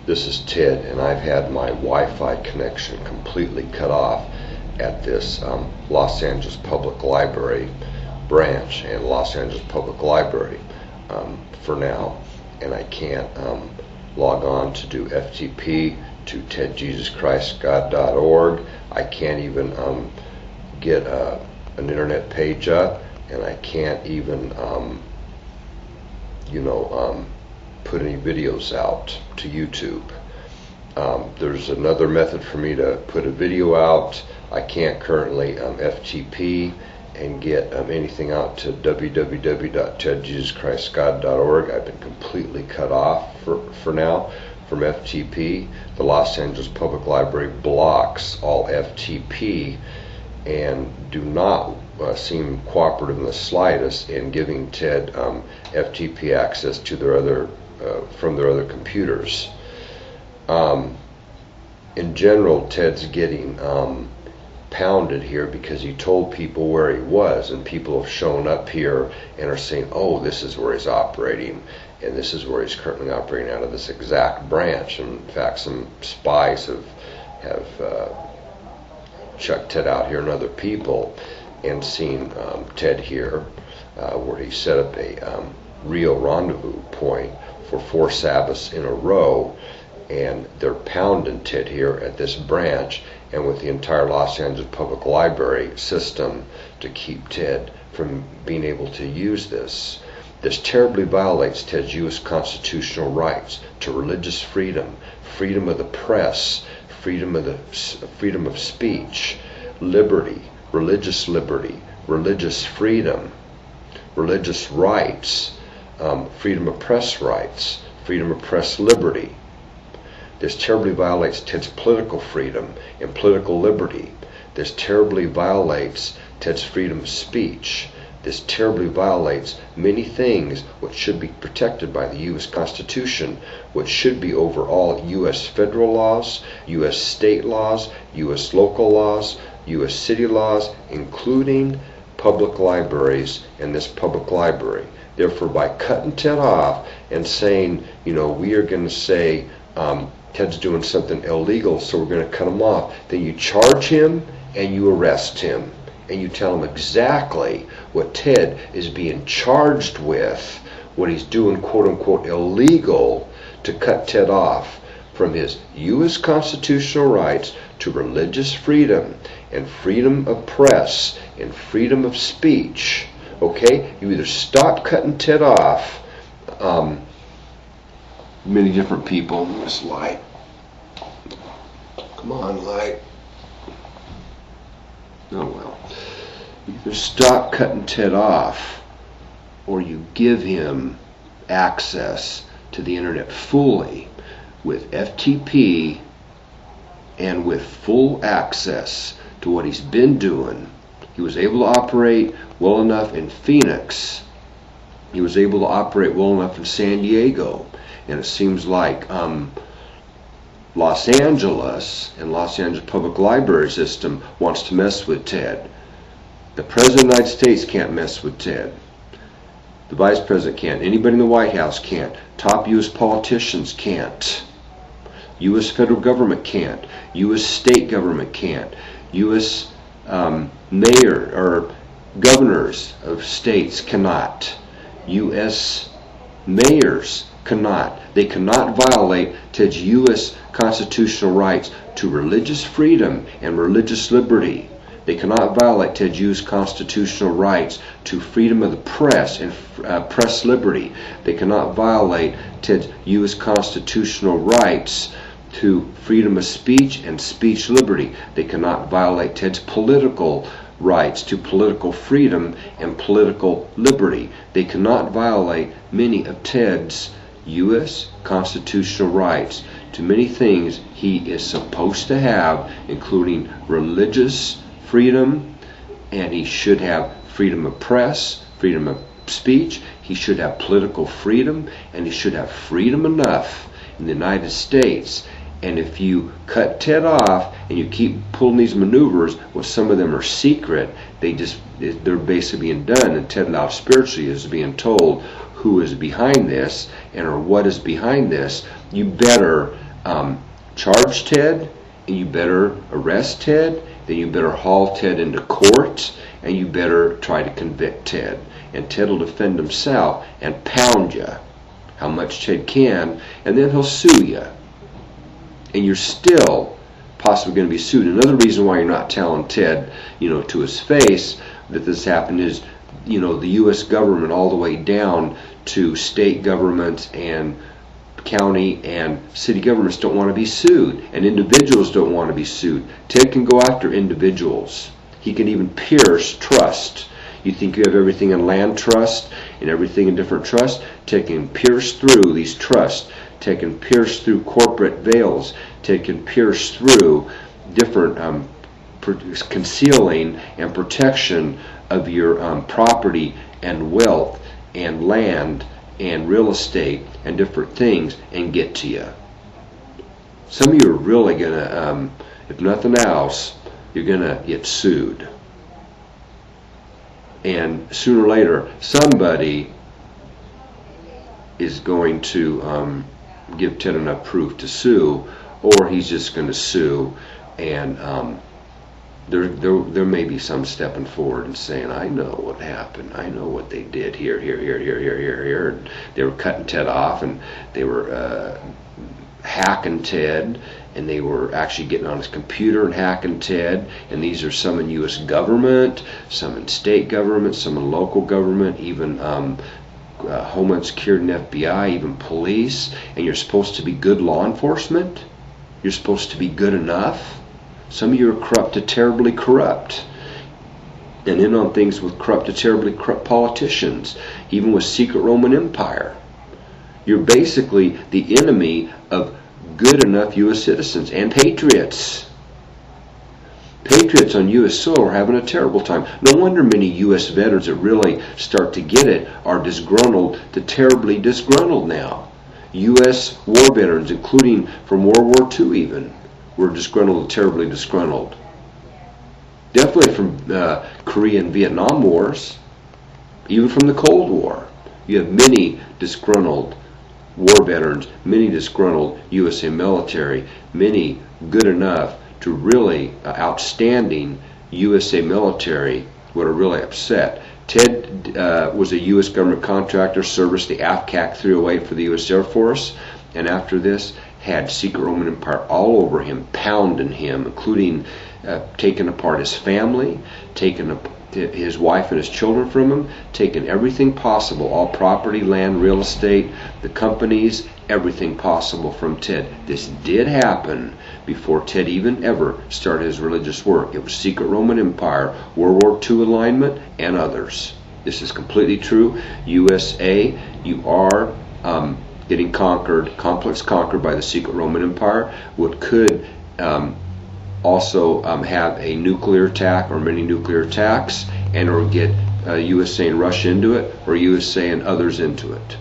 This is Ted, and I've had my Wi-Fi connection completely cut off at this Los Angeles Public Library branch and Los Angeles Public Library for now, and I can't log on to do FTP to tedjesuschristgod.org. I can't even get an internet page up, and I can't even put any videos out to YouTube. There's another method for me to put a video out. I can't currently FTP and get anything out to www.tedjesuschristgod.org. I've been completely cut off for now from FTP. The Los Angeles Public Library blocks all FTP and do not seem cooperative in the slightest in giving Ted FTP access to their other from their other computers. In general, Ted's getting pounded here because he told people where he was, and people have shown up here and are saying, oh, this is where he's operating, and this is where he's currently operating out of this exact branch. And in fact, some spies have checked Ted out here and other people and seen Ted here where he set up a real rendezvous point for 4 Sabbaths in a row, and they're pounding Ted here at this branch and with the entire Los Angeles Public Library system to keep Ted from being able to use this. This terribly violates Ted's U.S. constitutional rights to religious freedom, freedom of the press, freedom of speech, liberty, religious freedom, religious rights, freedom of press rights, freedom of press liberty. This terribly violates Ted's political freedom and political liberty. This terribly violates Ted's freedom of speech. This terribly violates many things which should be protected by the U.S. Constitution, which should be over all U.S. federal laws, U.S. state laws, U.S. local laws, U.S. city laws, including public libraries and this public library. Therefore, by cutting Ted off and saying, we are going to say Ted's doing something illegal, so we're going to cut him off, then you charge him and you arrest him. And you tell him exactly what Ted is being charged with, what he's doing, quote unquote, illegal, to cut Ted off from his U.S. constitutional rights to religious freedom and freedom of press and freedom of speech. Okay? You either stop cutting Ted off. Many different people in this light. Come on, light. Oh well. You either stop cutting Ted off, or you give him access to the internet fully with FTP and with full access to what he's been doing. He was able to operate well enough in Phoenix. He was able to operate well enough in San Diego. And it seems like Los Angeles and Los Angeles Public Library system wants to mess with Ted. The President of the United States can't mess with Ted. The Vice President can't. Anybody in the White House can't. Top U.S. politicians can't. U.S. federal government can't. U.S. state government can't. U.S. mayor or governors of states cannot. U.S. mayors cannot. They cannot violate Ted's U.S. constitutional rights to religious freedom and religious liberty. They cannot violate Ted's U.S. constitutional rights to freedom of the press and press liberty. They cannot violate Ted's U.S. constitutional rights to freedom of speech and speech liberty. They cannot violate Ted's political rights to political freedom and political liberty. They cannot violate many of Ted's U.S. constitutional rights to many things he is supposed to have, including religious freedom, and he should have freedom of press, freedom of speech. He should have political freedom, and he should have freedom enough in the United States. And if you cut Ted off and you keep pulling these maneuvers, well, some of them are secret. They're basically being done, and Ted now spiritually is being told who is behind this and or what is behind this. You better charge Ted, and you better arrest Ted, then you better haul Ted into court, and you better try to convict Ted. And Ted will defend himself and pound you how much Ted can, and then he'll sue you. And you're still possibly going to be sued. Another reason why you're not telling Ted, to his face that this happened is, the U.S. government all the way down to state governments and county and city governments don't want to be sued, and individuals don't want to be sued. Ted can go after individuals. He can even pierce trust. You think you have everything in land trust and everything in different trusts? Ted can pierce through these trusts. Ted can pierce through corporate veils. Ted can pierce through different concealing and protection of your property and wealth and land and real estate and different things and get to you. Some of you are really going to, if nothing else, you're going to get sued. And sooner or later, somebody is going to give Ted enough proof to sue, or he's just going to sue, and there may be some stepping forward and saying, I know what happened. I know what they did here. And they were cutting Ted off, and they were hacking Ted, and they were actually getting on his computer and hacking Ted. And these are some in U.S. government, some in state government, some in local government, even Homeland Security and FBI, even police. And you're supposed to be good law enforcement? You're supposed to be good enough? Some of you are corrupt to terribly corrupt, and in on things with corrupt to terribly corrupt politicians, even with secret Roman Empire. You're basically the enemy of good enough U.S. citizens and patriots. Patriots on U.S. soil are having a terrible time. No wonder many U.S. veterans that really start to get it are disgruntled to terribly disgruntled now. U.S. war veterans, including from World War II even, were disgruntled, terribly disgruntled. Definitely from Korea and Vietnam wars, even from the Cold War. You have many disgruntled war veterans, many disgruntled USA military, many good enough to really outstanding USA military what are really upset. Ted was a U.S. government contractor, serviced the AFCAC 308 for the U.S. Air Force, and after this had secret Roman Empire all over him, pounding him, including taking apart his family, taking his wife and his children from him, taking everything possible, all property, land, real estate, the companies, everything possible from Ted. This did happen before Ted even ever started his religious work. It was secret Roman Empire, World War II alignment, and others. This is completely true. USA, you are getting conquered, complex conquered by the secret Roman Empire, what could also have a nuclear attack or many nuclear attacks, and or get USA and Russia into it, or USA and others into it.